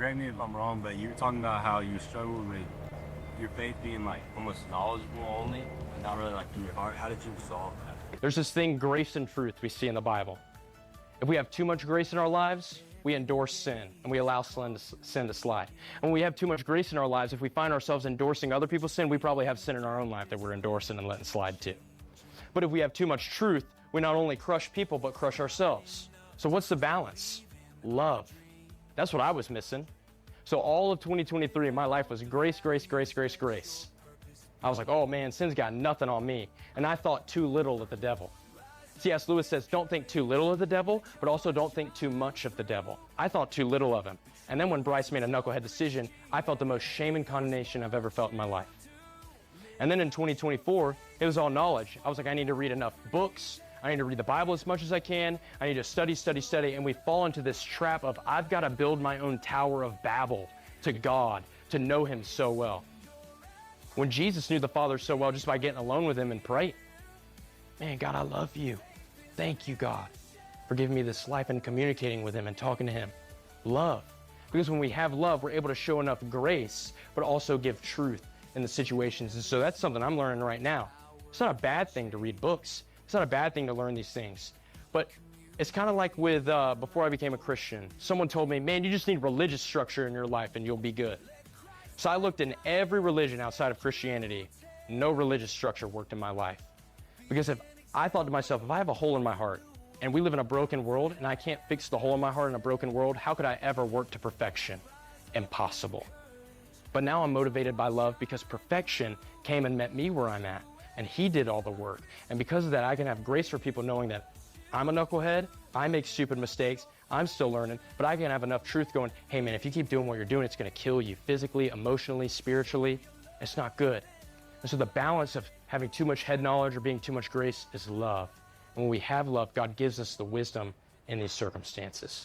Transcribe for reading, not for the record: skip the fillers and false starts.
correct me if I'm wrong, but you were talking about how you struggle with your faith being like almost knowledgeable only, and not really like through your heart. How did you solve that? There's this thing, grace and truth, we see in the Bible. If we have too much grace in our lives, we endorse sin, and we allow sin to slide. And when we have too much grace in our lives, if we find ourselves endorsing other people's sin, we probably have sin in our own life that we're endorsing and letting slide too. But if we have too much truth, we not only crush people, but crush ourselves. So what's the balance? Love. That's what I was missing. So all of 2023 in my life was grace, grace, grace, grace, grace. I was like, oh man, sin's got nothing on me. And I thought too little of the devil. C.S. Lewis says, don't think too little of the devil, but also don't think too much of the devil. I thought too little of him. And then when Bryce made a knucklehead decision, I felt the most shame and condemnation I've ever felt in my life. And then in 2024, it was all knowledge. I was like, I need to read enough books. I need to read the Bible as much as I can. I need to study, study, study. And we fall into this trap of, I've got to build my own Tower of Babel to God, to know him so well. When Jesus knew the Father so well just by getting alone with him and praying. Man, God, I love you. Thank you, God, for giving me this life and communicating with him and talking to him. Love. Because when we have love, we're able to show enough grace, but also give truth in the situations. And so that's something I'm learning right now. It's not a bad thing to read books. It's not a bad thing to learn these things. But it's kind of like with, before I became a Christian, someone told me, man, you just need religious structure in your life and you'll be good. So I looked in every religion outside of Christianity. No religious structure worked in my life. Because if I thought to myself, if I have a hole in my heart and we live in a broken world and I can't fix the hole in my heart in a broken world, how could I ever work to perfection? Impossible. But now I'm motivated by love because perfection came and met me where I'm at, and he did all the work. And because of that, I can have grace for people knowing that I'm a knucklehead, I make stupid mistakes, I'm still learning, but I can have enough truth going, hey man, if you keep doing what you're doing, it's gonna kill you physically, emotionally, spiritually. It's not good. And so the balance of having too much head knowledge or being too much grace is love. And when we have love, God gives us the wisdom in these circumstances.